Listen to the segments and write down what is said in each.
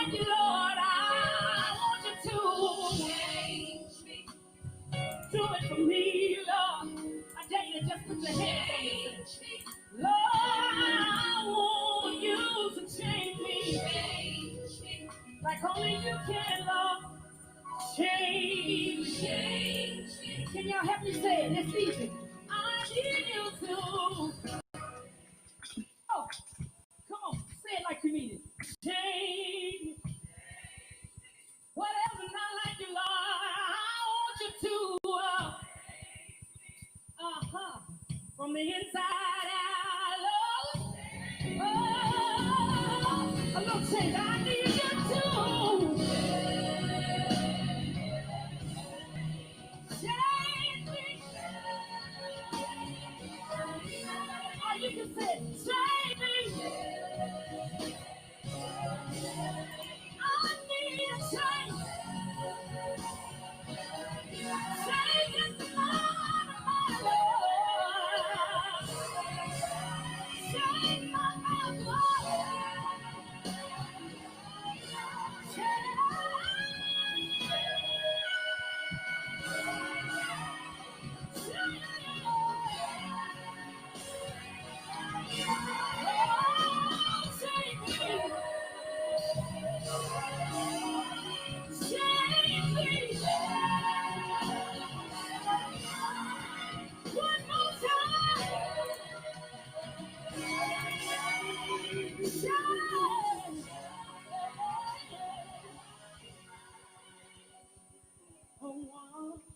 like you, Lord. I want you to change me. Do it for me, Lord. I dare you to just put your hands on me. Lord, I want you to change me. Like only you can, Lord. Change me. Can y'all help me say it? It's easy. I need you to. Oh, come on. Say it like you mean it. Change. Whatever not like you, Lord, I want you to. From the inside out, Lord. Oh, a little change. I need you to. Change me. Or you can say, change me. I need a change. Change is my Lord. Change my Lord.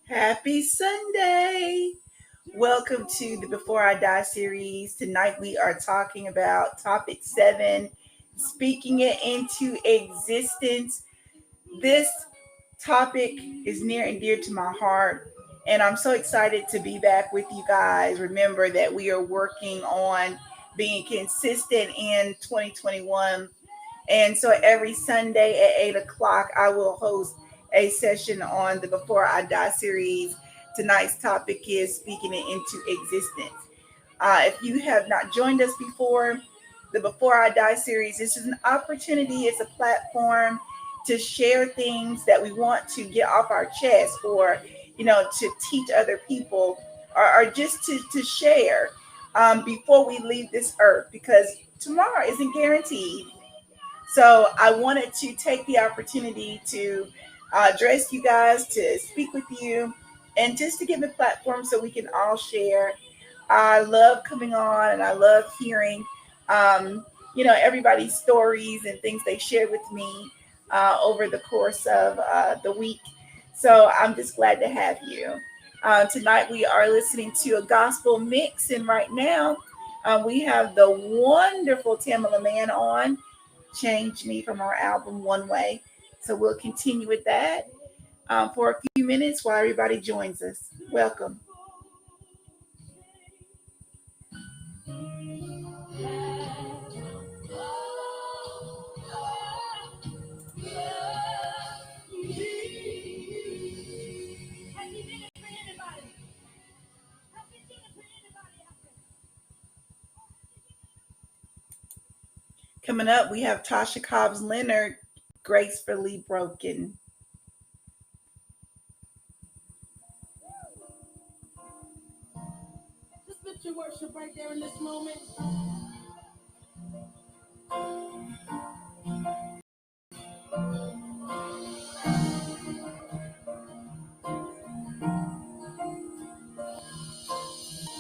Happy Sunday. Welcome to the Before I Die series. Tonight we are talking about topic 7, speaking it into existence. This topic is near and dear to my heart, and I'm so excited to be back with you guys. Remember that we are working on being consistent in 2021. And so every Sunday at 8 o'clock, I will host a session on the Before I Die series. Tonight's topic is speaking it into existence. If you have not joined us before, the Before I Die series, this is an opportunity, it's a platform to share things that we want to get off our chest, or, to teach other people, or just to share before we leave this earth, because tomorrow isn't guaranteed. So I wanted to take the opportunity to address you guys, to speak with you, and just to give a platform so we can all share. I love coming on, and I love hearing, everybody's stories and things they shared with me over the course of the week. So I'm just glad to have you. Tonight we are listening to a gospel mix, and right now we have the wonderful Tamala Mann on. Change Me, from our album One Way. So we'll continue with that for a few minutes while everybody joins us. Welcome. Coming up, we have Tasha Cobbs Leonard, Gracefully Broken. Just lift your worship right there in this moment.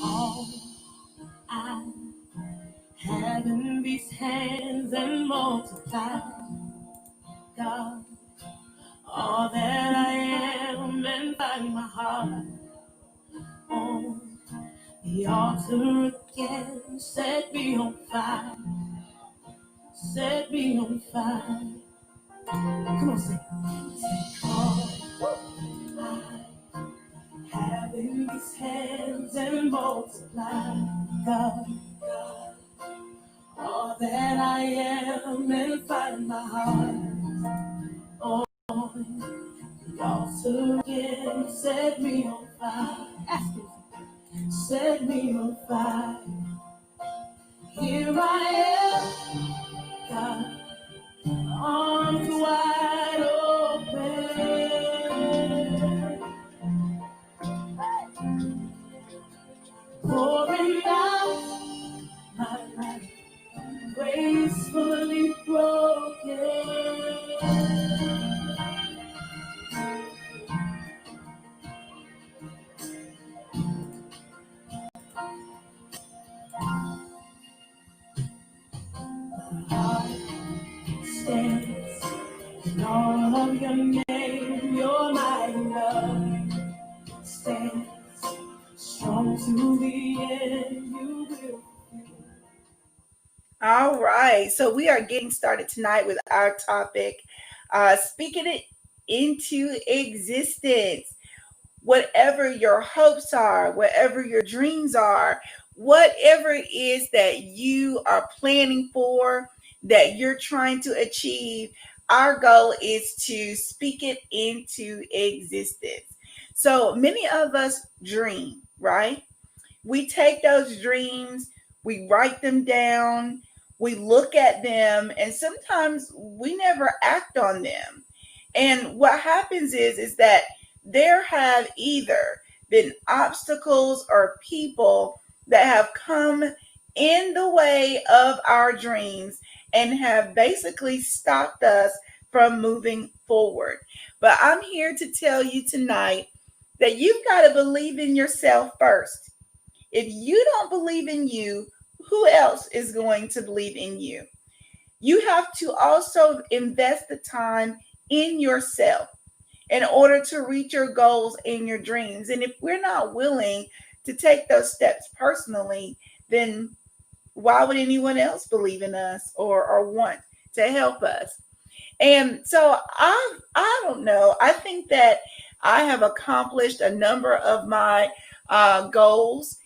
All I have in these hands and multiply, God, all that I am, and find my heart on the altar again. Set me on fire, set me on fire. Come on, sing. All I have in these hands and multiply, God, all that I am, and find my heart on the altar again. Set me on fire. Ask him. Set me on fire. Here I am, God, arms Stands in all of your name, your mighty love stands strong to the end. You will. All right, so we are getting started tonight with our topic, speaking it into existence. Whatever your hopes are, whatever your dreams are, whatever it is that you are planning for, that you're trying to achieve, our goal is to speak it into existence. So many of us dream, right? We take those dreams, we write them down, we look at them, and sometimes we never act on them. And what happens is that there have either been obstacles or people that have come in the way of our dreams and have basically stopped us from moving forward. But I'm here to tell you tonight that you've got to believe in yourself first. If you don't believe in you, who else is going to believe in you? You have to also invest the time in yourself in order to reach your goals and your dreams. And if we're not willing to take those steps personally, then why would anyone else believe in us or want to help us? And so I don't know. I think that I have accomplished a number of my goals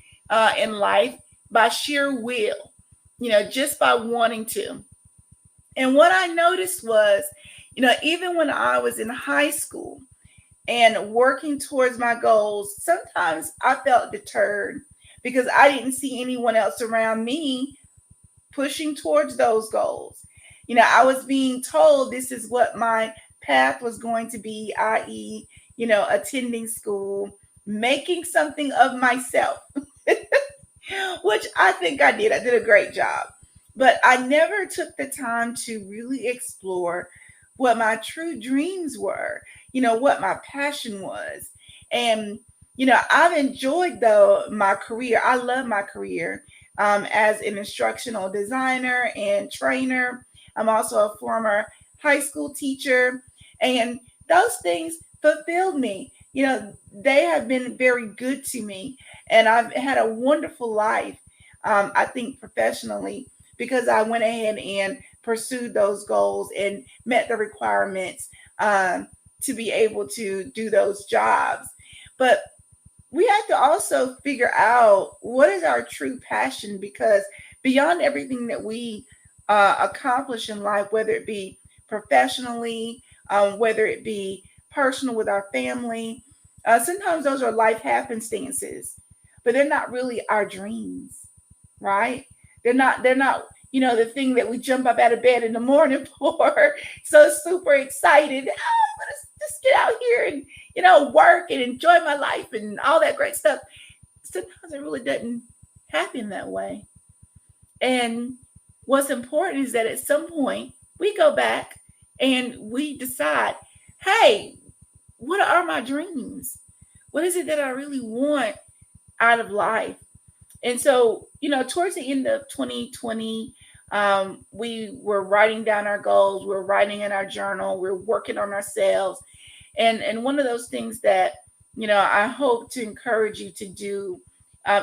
in life by sheer will, just by wanting to. And what I noticed was, even when I was in high school and working towards my goals, sometimes I felt deterred because I didn't see anyone else around me pushing towards those goals. I was being told this is what my path was going to be, i.e., attending school, making something of myself, which I think I did. I did a great job. But I never took the time to really explore what my true dreams were, what my passion was. And, I've enjoyed, though, my career. I love my career as an instructional designer and trainer. I'm also a former high school teacher. And those things fulfilled me. They have been very good to me. And I've had a wonderful life, I think, professionally, because I went ahead and pursued those goals and met the requirements to be able to do those jobs. But we have to also figure out what is our true passion, because beyond everything that we accomplish in life, whether it be professionally, whether it be personal with our family, sometimes those are life happenstances, but they're not really our dreams, right? They're not, the thing that we jump up out of bed in the morning for. So super excited. Oh, let's just get out here and, work and enjoy my life and all that great stuff. Sometimes it really doesn't happen that way. And what's important is that at some point we go back and we decide, hey, what are my dreams? What is it that I really want out of life? And so, towards the end of 2020, we were writing down our goals, we were writing in our journal, we we're working on ourselves. And one of those things that, I hope to encourage you to do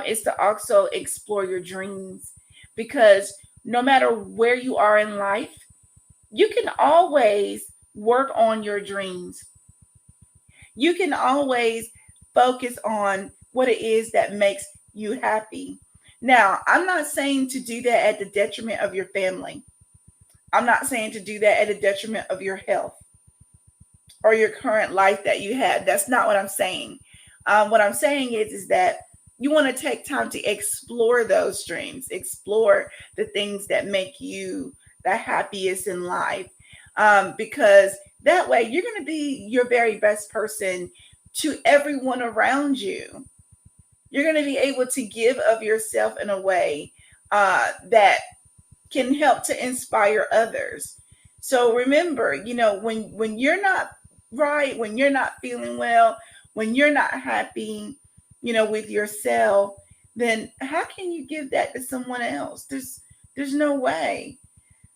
is to also explore your dreams, because no matter where you are in life, you can always work on your dreams. You can always focus on what it is that makes you happy. Now, I'm not saying to do that at the detriment of your family. I'm not saying to do that at the detriment of your health or your current life that you have. That's not what I'm saying. What I'm saying is that you want to take time to explore those dreams, explore the things that make you the happiest in life, because that way you're going to be your very best person to everyone around you. You're going to be able to give of yourself in a way that can help to inspire others. So remember, when you're not right, when you're not feeling well, when you're not happy, with yourself, then how can you give that to someone else? There's no way.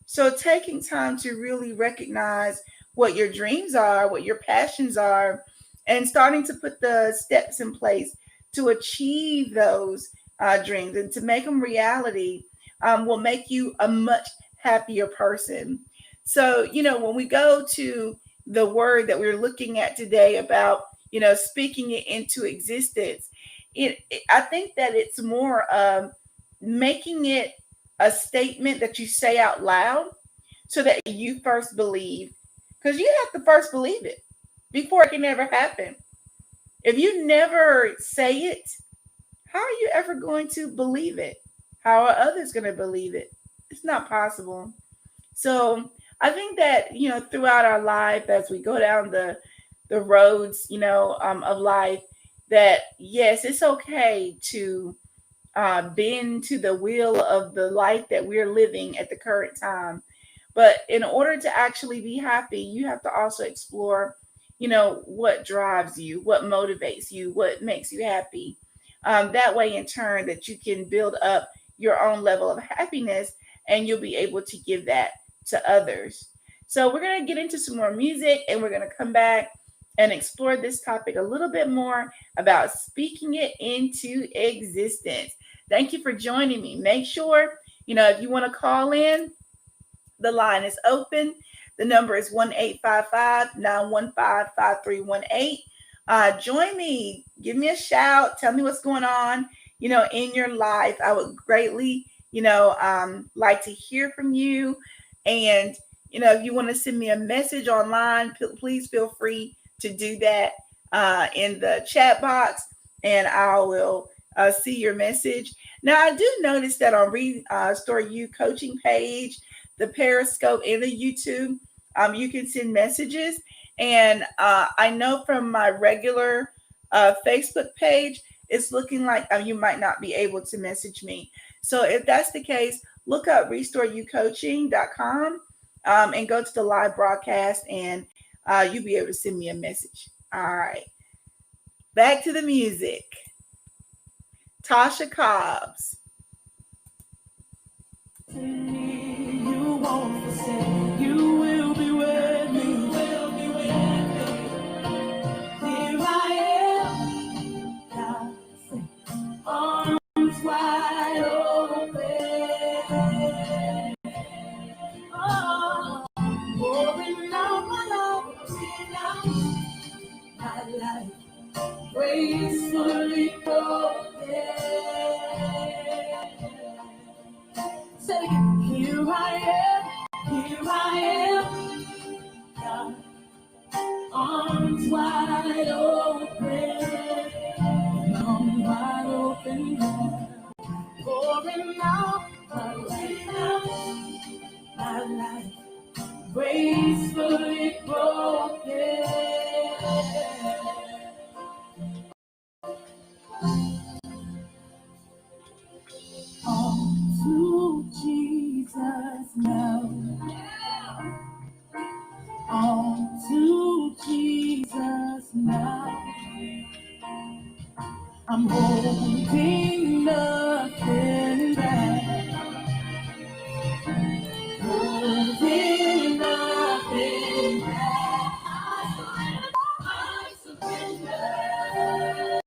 So taking time to really recognize what your dreams are, what your passions are, and starting to put the steps in place to achieve those dreams and to make them reality will make you a much happier person. So, when we go to the word that we're looking at today about, speaking it into existence, I think that it's more making it a statement that you say out loud so that you first believe, because you have to first believe it before it can ever happen. If you never say it, how are you ever going to believe it? How are others going to believe it? It's not possible. So I think that, throughout our life, as we go down the roads, of life, that yes, it's okay to bend to the will of the life that we're living at the current time. But in order to actually be happy, you have to also explore, what drives you, what motivates you, what makes you happy. That way, in turn, that you can build up your own level of happiness and you'll be able to give that to others. So, we're going to get into some more music and we're going to come back and explore this topic a little bit more about speaking it into existence. Thank you for joining me. Make sure, if you want to call in, the line is open. The number is 1-855-915-5318. Join me. Give me a shout. Tell me what's going on, in your life. I would greatly, like to hear from you. And, if you want to send me a message online, please feel free to do that in the chat box, and I will see your message. Now, I do notice that on Restore You coaching page, the Periscope and the YouTube, you can send messages. And I know from my regular Facebook page, it's looking like you might not be able to message me. So if that's the case, look up restoreYouCoaching.com and go to the live broadcast, and you'll be able to send me a message. All right. Back to the music. Tasha Cobbs. You won't forsake. You will be with me. You will be with me. Here I am, God, say, arms wide open. Oh, pouring out my love, pouring out my life, gracefully broken. Say, here I am, God, arms wide open, arms wide open, pouring out my life, gracefully broken. On to Jesus now. On to Jesus now. I'm holding nothing back. Holding nothing back. I surrender.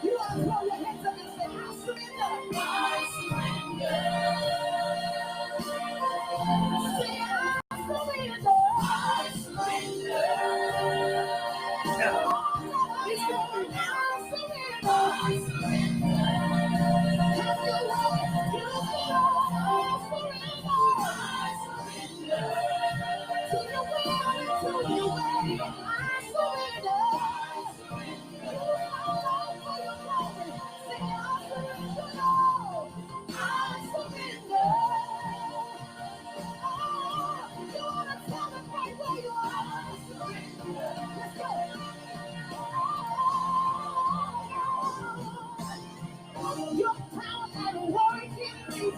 You are throw your hands up and say, I surrender. I surrender. Say, I surrender. I surrender. No. He's going, I surrender. I surrender. Have your way. You belong. I surrender. To your will and to your way. I surrender. You belong for your glory. Say, I surrender, Lord. I surrender. You want to tell them right where you are? I surrender. Let's go. Your power and work in me.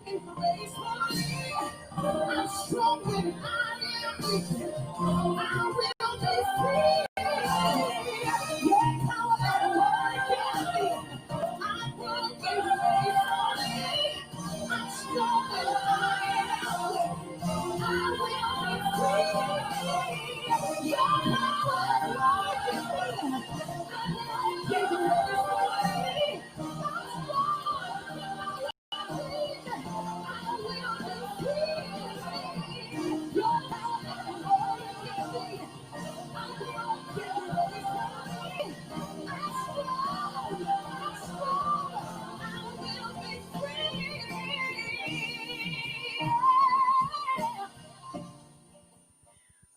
Grace for me. I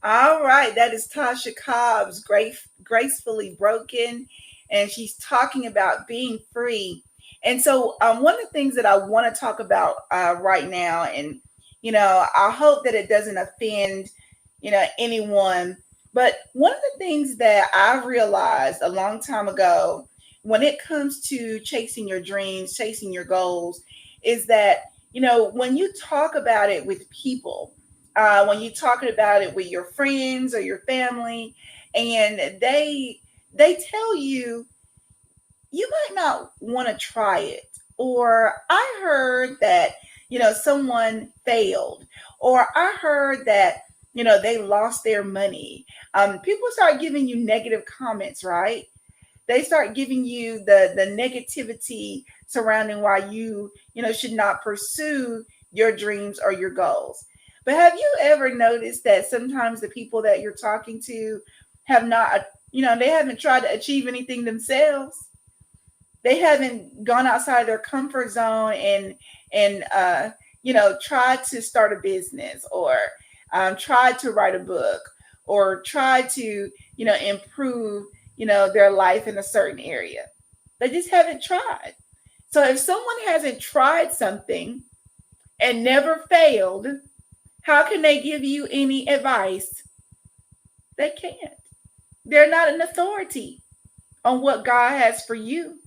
All right, that is Tasha Cobb's Gracefully Broken, and she's talking about being free. And so, one of the things that I want to talk about right now, and I hope that it doesn't offend, anyone. But one of the things that I realized a long time ago, when it comes to chasing your dreams, chasing your goals, is that when you talk about it with people, when you're talking about it with your friends or your family, and they tell you you might not want to try it, or I heard that someone failed, or I heard that they lost their money. People start giving you negative comments, right? They start giving you the negativity surrounding why you should not pursue your dreams or your goals. But have you ever noticed that sometimes the people that you're talking to have not, they haven't tried to achieve anything themselves? They haven't gone outside their comfort zone and tried to start a business, or tried to write a book, or tried to improve their life in a certain area. They just haven't tried. So if someone hasn't tried something and never failed, how can they give you any advice? They can't. They're not an authority on what God has for you.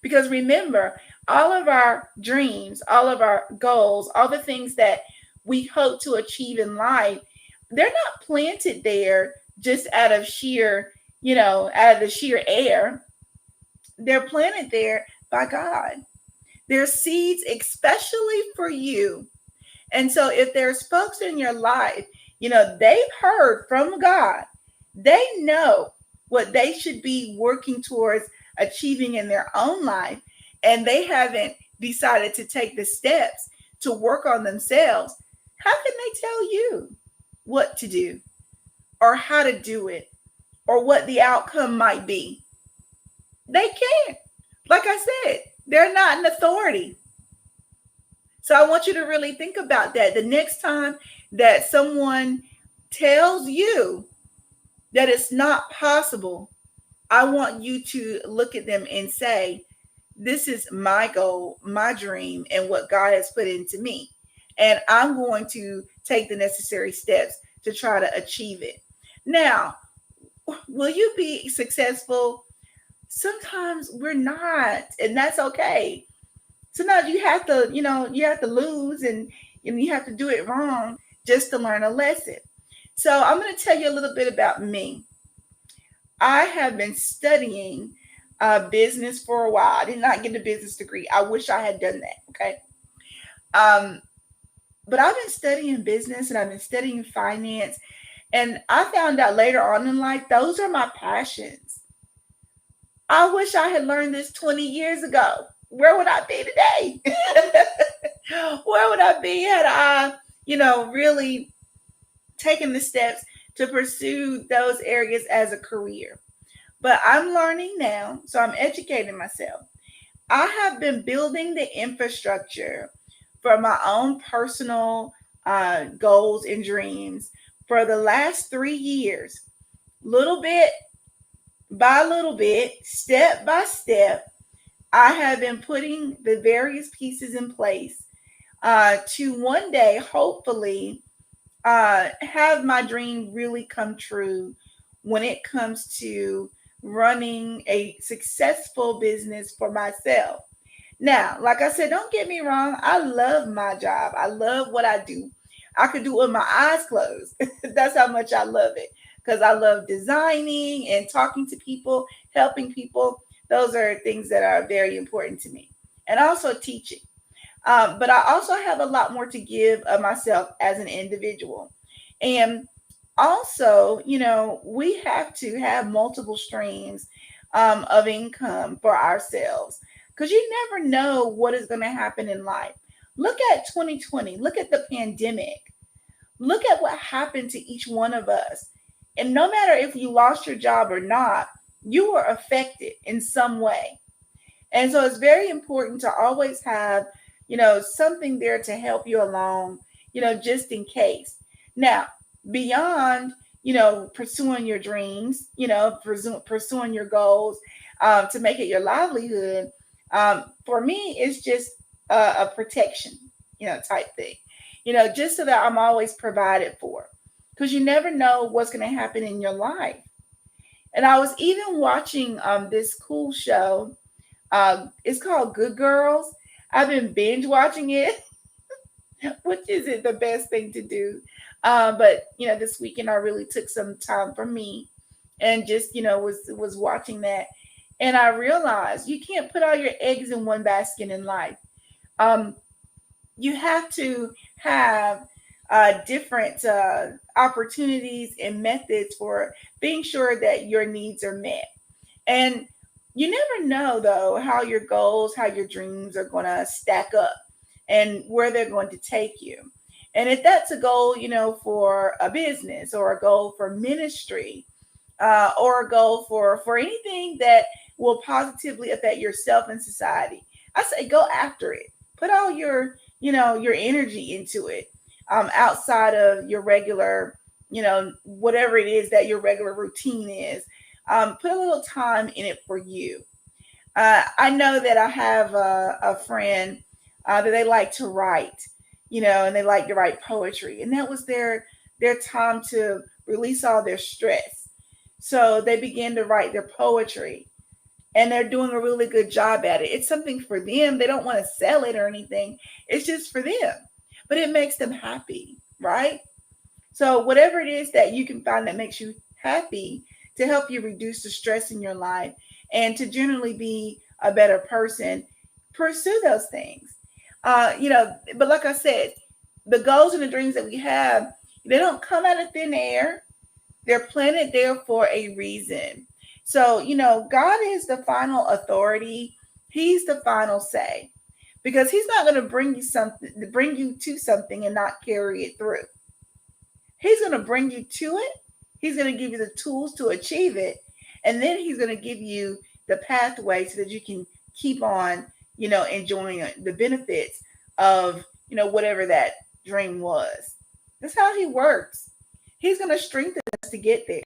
Because remember, all of our dreams, all of our goals, all the things that we hope to achieve in life, they're not planted there just out of out of the sheer air. They're planted there by God. They're seeds especially for you. And so if there's folks in your life, they've heard from God, they know what they should be working towards achieving in their own life, and they haven't decided to take the steps to work on themselves, how can they tell you what to do, or how to do it, or what the outcome might be? They can't. Like I said, they're not an authority. So I want you to really think about that. The next time that someone tells you that it's not possible, I want you to look at them and say, this is my goal, my dream, and what God has put into me. And I'm going to take the necessary steps to try to achieve it. Now, will you be successful? Sometimes we're not, and that's okay. Sometimes you have to lose, and you have to do it wrong just to learn a lesson. So I'm going to tell you a little bit about me. I have been studying business for a while. I did not get a business degree. I wish I had done that. Okay. Um, but I've been studying business, and I've been studying finance. And I found out later on in life, those are my passions. I wish I had learned this 20 years ago. Where would I be today? Where would I be had I really taken the steps to pursue those areas as a career? But I'm learning now, so I'm educating myself. I have been building the infrastructure for my own personal goals and dreams for the last 3 years, little bit by little bit, step by step. I have been putting the various pieces in place to one day, hopefully, have my dream really come true when it comes to running a successful business for myself. Now, like I said, don't get me wrong. I love my job. I love what I do. I could do it with my eyes closed. That's how much I love it, because I love designing and talking to people, helping people. Those are things that are very important to me, and also teaching. But I also have a lot more to give of myself as an individual. And also, we have to have multiple streams of income for ourselves, because you never know what is going to happen in life. Look at 2020, look at the pandemic, look at what happened to each one of us. And no matter if you lost your job or not, you were affected in some way. And so it's very important to always have, something there to help you along, just in case. Now, beyond, pursuing your dreams, pursuing your goals, to make it your livelihood, for me, it's just a protection, type thing, just so that I'm always provided for. Because you never know what's going to happen in your life. And I was even watching this cool show. It's called Good Girls. I've been binge watching it, which isn't the best thing to do. But this weekend I really took some time for me and just was watching that, and I realized you can't put all your eggs in one basket in life. Um, you have to have different opportunities and methods for being sure that your needs are met. And you never know, though, how your goals, how your dreams are going to stack up and where they're going to take you. And if that's a goal, for a business, or a goal for ministry, or a goal for anything that will positively affect yourself and society, I say go after it. Put all your energy into it, outside of your regular, whatever it is that your regular routine is. Put a little time in it for you. I know that I have a friend that they like to write, and they like to write poetry, and that was their time to release all their stress. So they began to write their poetry, and they're doing a really good job at it. It's something for them. They don't want to sell it or anything. It's just for them, but it makes them happy, right? So whatever it is that you can find that makes you happy, to help you reduce the stress in your life and to generally be a better person, pursue those things. But like I said, the goals and the dreams that we have, they don't come out of thin air. They're planted there for a reason. So, God is the final authority. He's the final say, because he's not going to bring you to something and not carry it through. He's going to bring you to it. He's going to give you the tools to achieve it. And then he's going to give you the pathway so that you can keep on, enjoying the benefits of, whatever that dream was. That's how he works. He's going to strengthen us to get there.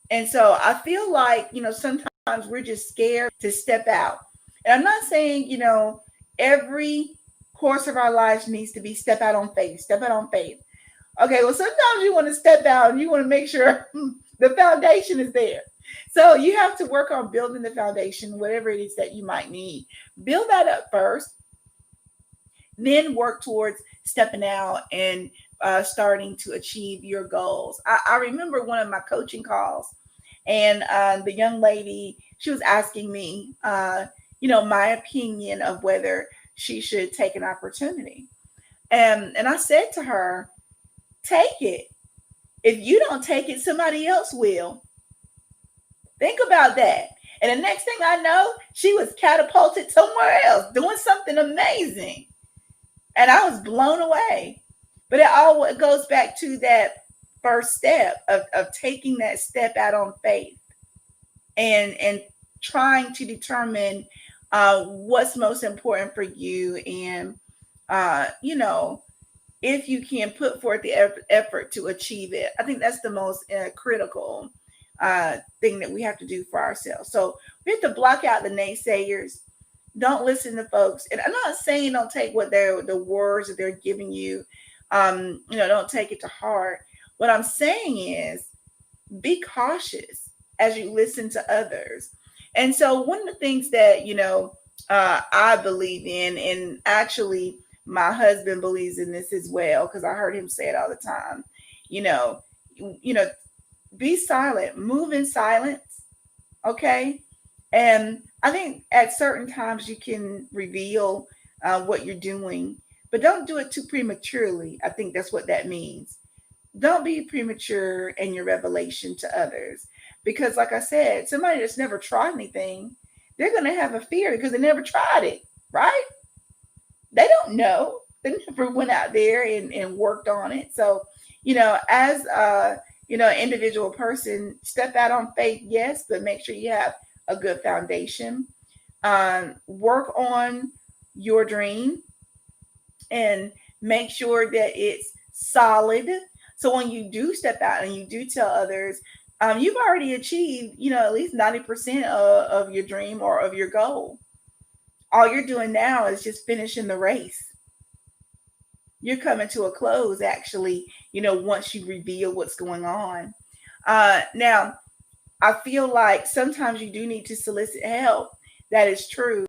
And so I feel like, sometimes we're just scared to step out. And I'm not saying, every course of our lives needs to be step out on faith, step out on faith. Okay, well, sometimes you want to step out and you want to make sure the foundation is there. So you have to work on building the foundation, whatever it is that you might need. Build that up first, then work towards stepping out and starting to achieve your goals. I remember one of my coaching calls, and the young lady, she was asking me, my opinion of whether she should take an opportunity. And I said to her, take it. If you don't take it, somebody else will. Think about that. And the next thing I know, she was catapulted somewhere else, doing something amazing. And I was blown away. But it goes back to that first step of taking that step out on faith, and trying to determine what's most important for you, and if you can put forth the effort to achieve it. I think that's the most critical thing that we have to do for ourselves. So we have to block out the naysayers. Don't listen to folks. And I'm not saying don't take what the words that they're giving you. Don't take it to heart. What I'm saying is be cautious as you listen to others. And so one of the things that, I believe in, and actually My husband believes in this as well because I heard him say it all the time. You know, you know, be silent, move in silence, okay? And I think at certain times you can reveal what you're doing, but don't do it too prematurely. I think that's what that means. Don't be premature in your revelation to others because, like I said, somebody that's never tried anything, they're going to have a fear because they never tried it, right? They don't know. They never went out there and worked on it. So, as an individual person, step out on faith, yes, but make sure you have a good foundation. Work on your dream and make sure that it's solid. So when you do step out and you do tell others, you've already achieved, at least 90% of your dream or of your goal. All you're doing now is just finishing the race. You're coming to a close, actually, once you reveal what's going on. Now, I feel like sometimes you do need to solicit help. That is true.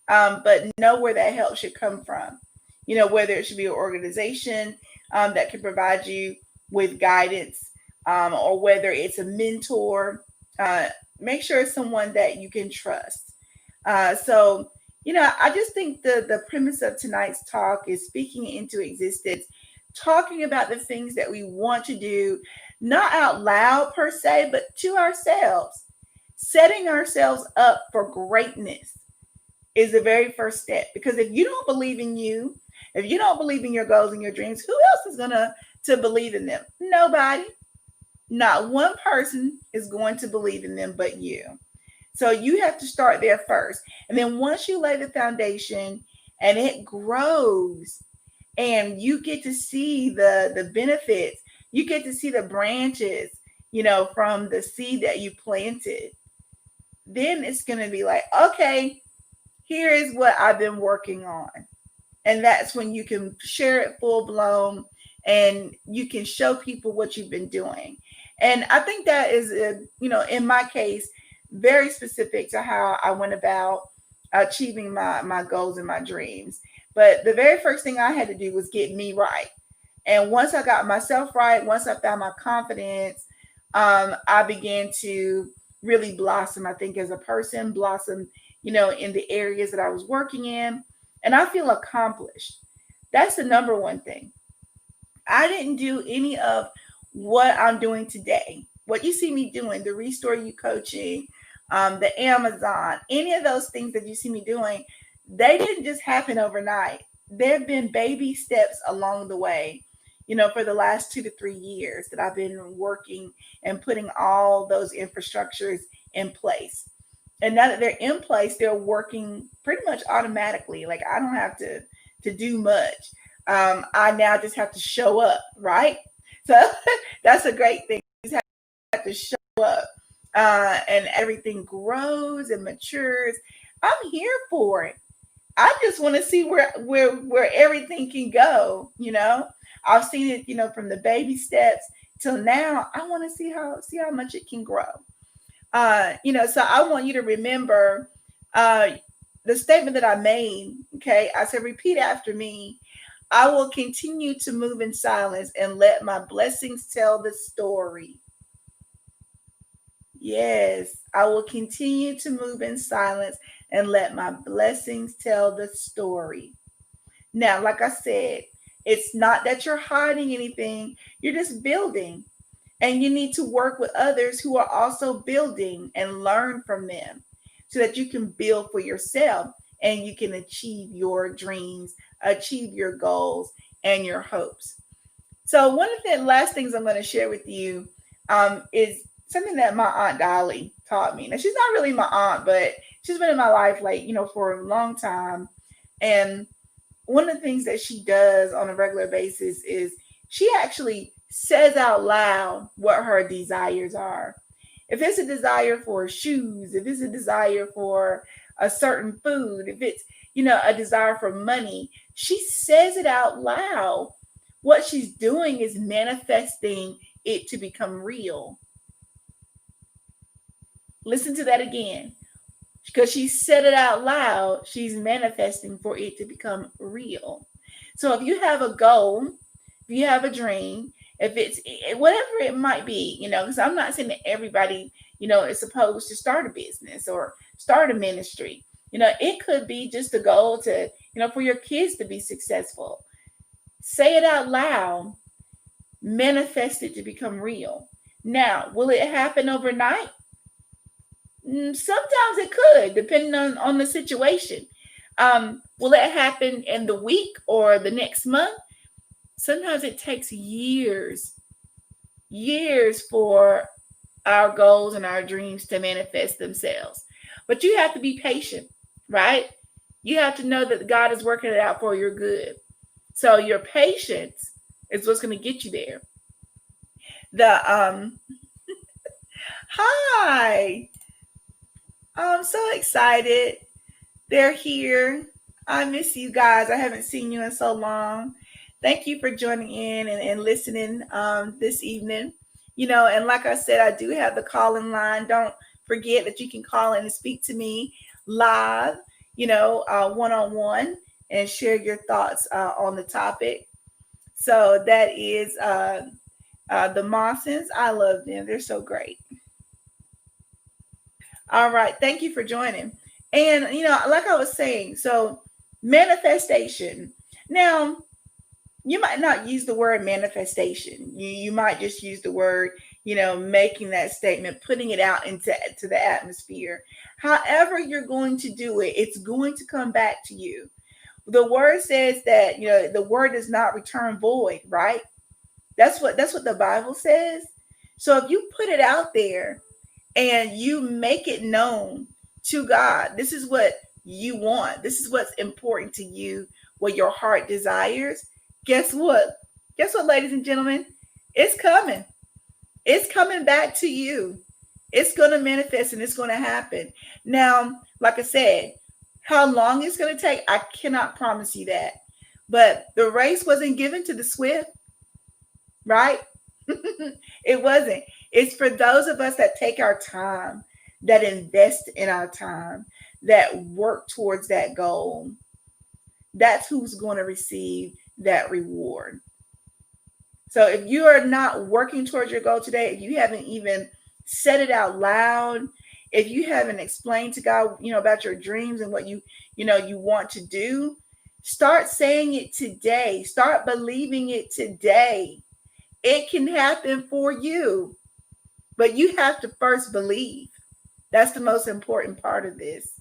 But know where that help should come from. Whether it should be an organization that can provide you with guidance, or whether it's a mentor. Make sure it's someone that you can trust. So, I just think the premise of tonight's talk is speaking into existence, talking about the things that we want to do, not out loud per se, but to ourselves, setting ourselves up for greatness is the very first step. Because if you don't believe in you, if you don't believe in your goals and your dreams, who else is going to believe in them? Nobody. Not one person is going to believe in them but you. So you have to start there first. And then once you lay the foundation and it grows and you get to see the benefits, you get to see the branches, from the seed that you planted, then it's going to be like, okay, here is what I've been working on. And that's when you can share it full blown and you can show people what you've been doing. And I think that is, in my case, very specific to how I went about achieving my goals and my dreams. But the very first thing I had to do was get me right. And once I got myself right, once I found my confidence, I began to really blossom, I think, as a person, blossom, in the areas that I was working in. And I feel accomplished. That's the number one thing. I didn't do any of what I'm doing today. What you see me doing, the Restore You coaching, the Amazon, any of those things that you see me doing, they didn't just happen overnight. There have been baby steps along the way, for the last 2 to 3 years that I've been working and putting all those infrastructures in place. And now that they're in place, they're working pretty much automatically. Like I don't have to do much. I now just have to show up, right? So that's a great thing. You just have to show up, and everything grows and matures. I'm here for it. I just want to see where everything can go. I've seen it, from the baby steps till now. I want to see how much it can grow. So I want you to remember the statement that I made. Okay, I said, repeat after me. I will continue to move in silence and let my blessings tell the story. Yes, I will continue to move in silence and let my blessings tell the story. Now, like I said, it's not that you're hiding anything, you're just building. And you need to work with others who are also building and learn from them so that you can build for yourself and you can achieve your dreams, achieve your goals and your hopes. So, one of the last things I'm going to share with you is something that my Aunt Dolly taught me. Now, she's not really my aunt, but she's been in my life, like, for a long time. And one of the things that she does on a regular basis is she actually says out loud what her desires are. If it's a desire for shoes, if it's a desire for a certain food, if it's, a desire for money, she says it out loud. What she's doing is manifesting it to become real. Listen to that again. Because she said it out loud, she's manifesting for it to become real. So if you have a goal, if you have a dream, if it's whatever it might be, because I'm not saying that everybody, is supposed to start a business or start a ministry. It could be just a goal to, for your kids to be successful. Say it out loud, manifest it to become real. Now, will it happen overnight? Sometimes it could, depending on the situation. Will it happen in the week or the next month? Sometimes it takes years for our goals and our dreams to manifest themselves. But you have to be patient, right? You have to know that God is working it out for your good. So your patience is what's going to get you there. Hi. I'm so excited. They're here. I miss you guys. I haven't seen you in so long. Thank you for joining in and listening this evening. And like I said, I do have the call-in line. Don't forget that you can call in and speak to me live, one-on-one, and share your thoughts on the topic. So that is the Mawsons. I love them. They're so great. All right. Thank you for joining. And, like I was saying, so manifestation. Now, you might not use the word manifestation. You might just use the word, making that statement, putting it out into the atmosphere. However you're going to do it, it's going to come back to you. The word says that, the word does not return void, right? That's what the Bible says. So if you put it out there and you make it known to God, this is what you want. This is what's important to you, what your heart desires. Guess what? Guess what, ladies and gentlemen? It's coming. It's coming back to you. It's going to manifest and it's going to happen. Now, like I said, how long it's going to take, I cannot promise you that. But the race wasn't given to the swift, right? It wasn't. It's for those of us that take our time, that invest in our time, that work towards that goal. That's who's going to receive that reward. So if you are not working towards your goal today, if you haven't even said it out loud, if you haven't explained to God, about your dreams and what you want to do, start saying it today. Start believing it today. It can happen for you, but you have to first believe. That's the most important part of this.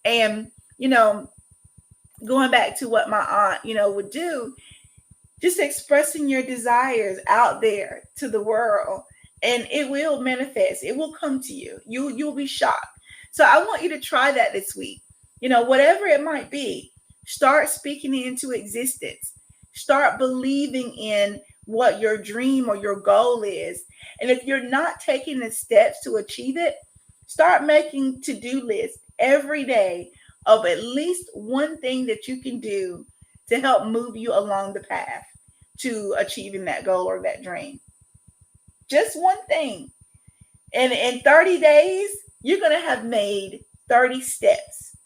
And, going back to what my aunt, would do, just expressing your desires out there to the world, and it will manifest. It will come to you. You'll be shocked. So I want you to try that this week. Whatever it might be, start speaking it into existence. Start believing in what your dream or your goal is. And if you're not taking the steps to achieve it, start making to-do lists every day of at least one thing that you can do to help move you along the path to achieving that goal or that dream. Just one thing. And in 30 days, you're going to have made 30 steps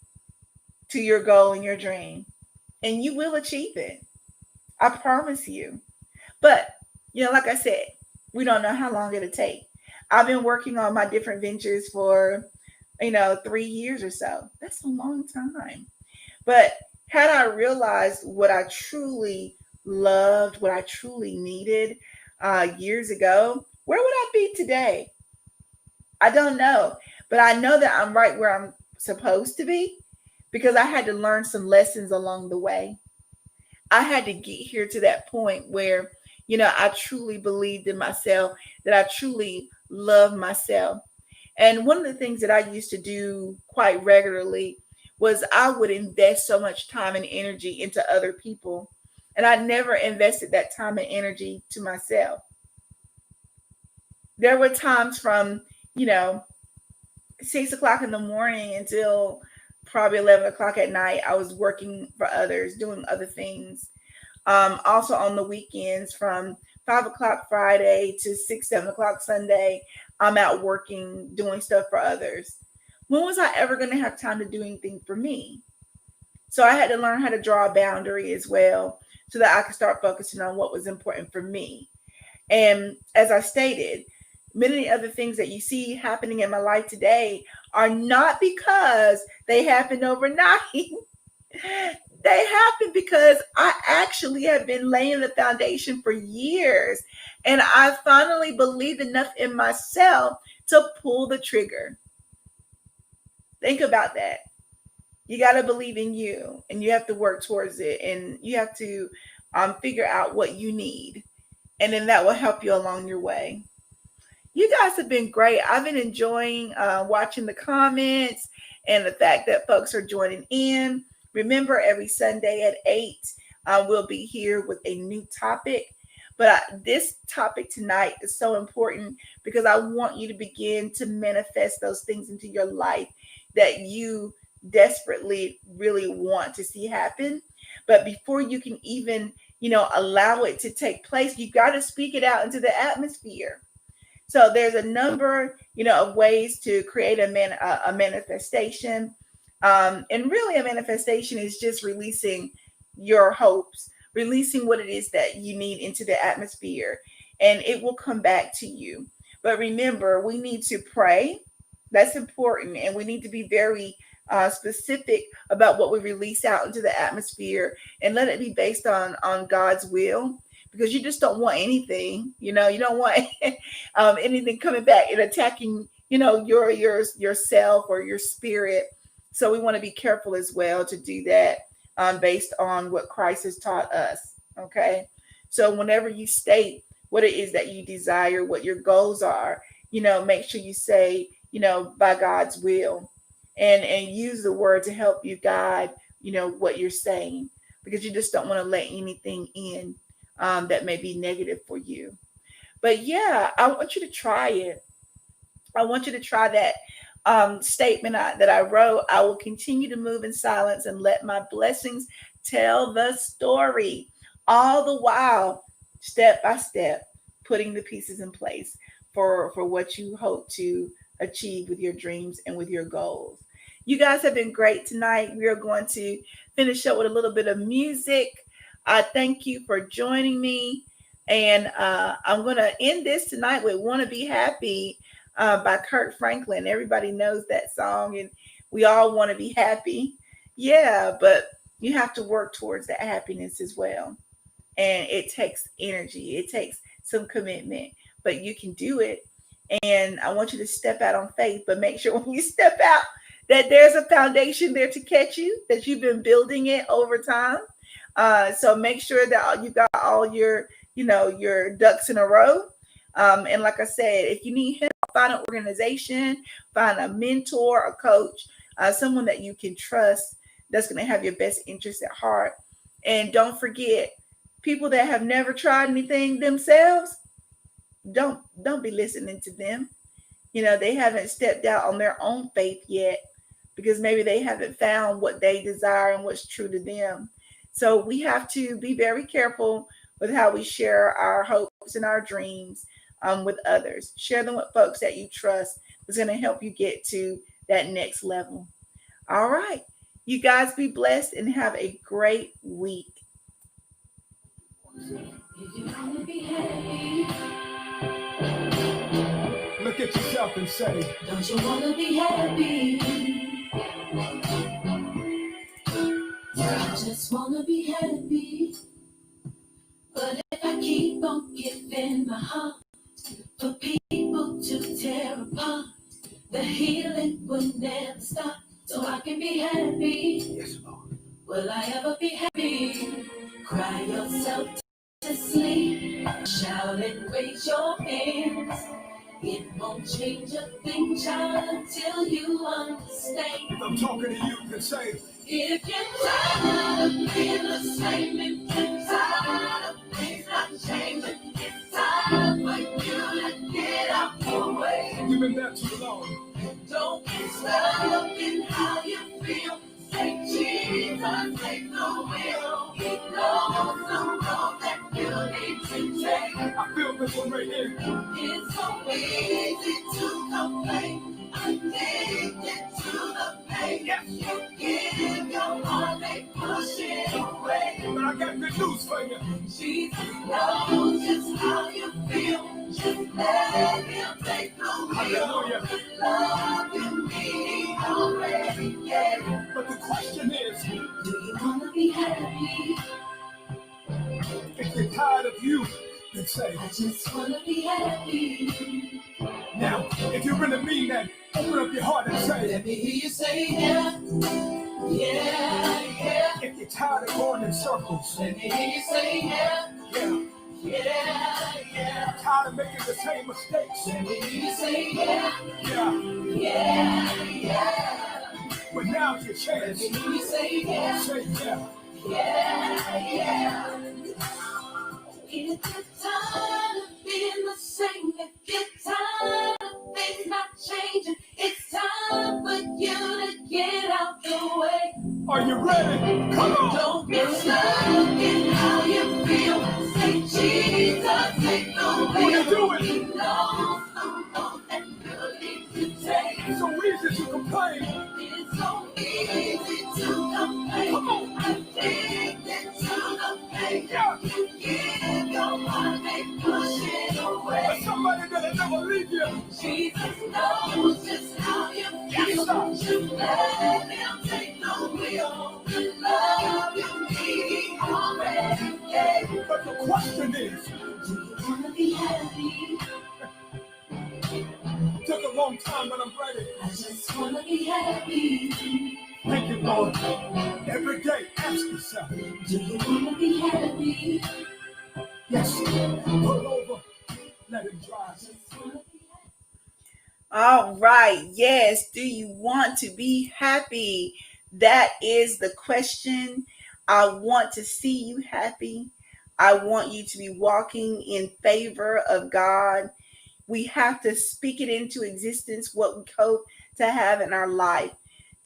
to your goal and your dream. And you will achieve it. I promise you. But, like I said, we don't know how long it'll take. I've been working on my different ventures for 3 years or so. That's a long time. But had I realized what I truly loved, what I truly needed years ago, where would I be today? I don't know. But I know that I'm right where I'm supposed to be because I had to learn some lessons along the way. I had to get here to that point where, I truly believed in myself, that I truly loved myself. And one of the things that I used to do quite regularly was I would invest so much time and energy into other people. And I never invested that time and energy to myself. There were times from, 6 o'clock in the morning until probably 11 o'clock at night, I was working for others, doing other things. Also on the weekends from 5 o'clock Friday to 6, 7 o'clock Sunday, I'm out working, doing stuff for others. When was I ever going to have time to do anything for me? So I had to learn how to draw a boundary as well. so that I could start focusing on what was important for me. And as I stated, many other things that you see happening in my life today are not because they happened overnight. They happen because I actually have been laying the foundation for years. And I finally believed enough in myself to pull the trigger. Think about that. You got to believe in you and you have to work towards it. And you have to figure out what you need. And then that will help you along your way. You guys have been great. I've been enjoying watching the comments and the fact that folks are joining in. Remember, every Sunday at 8, we'll be here with a new topic. But this topic tonight is so important because I want you to begin to manifest those things into your life that you desperately really want to see happen. But before you can even, allow it to take place, you got to speak it out into the atmosphere. So there's a number, of ways to create a manifestation. And really a manifestation is just releasing your hopes, releasing what it is that you need into the atmosphere, and it will come back to you. But remember, we need to pray. That's important. And we need to be very specific about what we release out into the atmosphere and let it be based on God's will. Because you just don't want anything, you don't want anything coming back and attacking, yourself or your spirit. So we want to be careful as well to do that based on what Christ has taught us. Okay. So whenever you state what it is that you desire, what your goals are, make sure you say, by God's will, and use the word to help you guide, what you're saying, because you just don't want to let anything in that may be negative for you. But yeah, I want you to try it. I want you to try that statement that I wrote. I will continue to move in silence and let my blessings tell the story, all the while, step by step, putting the pieces in place for what you hope to achieve with your dreams and with your goals. You guys have been great tonight. We are going to finish up with a little bit of music. I thank you for joining me. And I'm going to end this tonight with "Wanna Be Happy" by Kirk Franklin. Everybody knows that song, and we all want to be happy. Yeah, but you have to work towards that happiness as well. And it takes energy. It takes some commitment, but you can do it. And I want you to step out on faith, but make sure when you step out that there's a foundation there to catch you, that you've been building it over time. So make sure that you got all your, your ducks in a row. And like I said, if you need help, find an organization, find a mentor, a coach, someone that you can trust that's going to have your best interest at heart. And don't forget, people that have never tried anything themselves, don't be listening to them. They haven't stepped out on their own faith yet, because maybe they haven't found what they desire and what's true to them. So we have to be very careful with how we share our hopes and our dreams with others. Share them with folks that you trust. It's going to help you get to that next level. All right. You guys be blessed and have a great week. Look at yourself and say, don't you want to be happy? I just want to be happy. But if I keep on giving my heart for people to tear apart, the healing will never stop. So I can be happy. Yes, Lord. Will I ever be happy? Cry yourself to sleep. Shout and raise your hands. It won't change a thing, child, until you understand. If I'm talking to you, then say, if you're tired of being the same, if you're tired of things not changing, it's time for you to get out your way. You've been there too long. Don't get stuck in how you feel. Say Jesus, take the wheel. He knows the road that you need to take. I feel This one right here. It's so easy to complain. Addicted to the pain. Yes. You give your heart, they push it away. But I got good news for you. Jesus knows just how you feel. Just let him take the wheel. Hallelujah. Love you need already, yeah. But the question is, Do you wanna be happy? if you're tired of you, then say. I just wanna be happy. Now, if you really mean that, open up your heart and say. Let me hear you say yeah. Yeah, yeah. If you're tired of going in circles, Let me hear you say yeah. yeah. Yeah, yeah. Tired of making the same mistakes, Let me hear you say yeah. yeah. Yeah, yeah. But now's your Let chance. me hear you say yeah. Say yeah. Yeah, yeah. If you're tired of being the same, if you're tired of things not changing, it's time for you to get out the way. Are you ready? Come on. Don't get stuck in how you feel. Say Jesus, take the What you wheel. doing? He knows the road that you need to take. It's so easy to complain. It's so easy to complain. Come on. Addicted to the pain. Yeah. You give your heart, they push it away. But somebody that'll never leave you. Jesus knows just how you feel. Just let him take the wheel. Love you need already, yeah. But the question is, Do you wanna be happy? took a long time, but I'm ready. I just wanna be happy. Thank you, Lord. Every day, ask yourself, Do you wanna be happy? yes, pull over, let him drive. Just wanna be happy. All right. Yes. Do you want to be happy? That is the question. I want to see you happy. I want you to be walking in favor of God. We have to speak it into existence, what we hope to have in our life.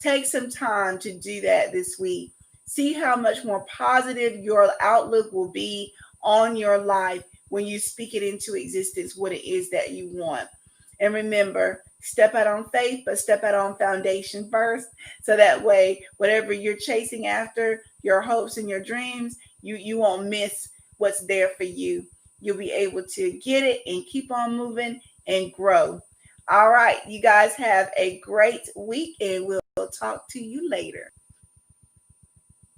Take some time to do that this week. See how much more positive your outlook will be on your life when you speak it into existence, what it is that you want. And remember, step out on faith, but step out on foundation first. So that way, whatever you're chasing after, your hopes and your dreams, you won't miss what's there for you. You'll be able to get it and keep on moving and grow. All right, you guys have a great week, and we'll talk to you later.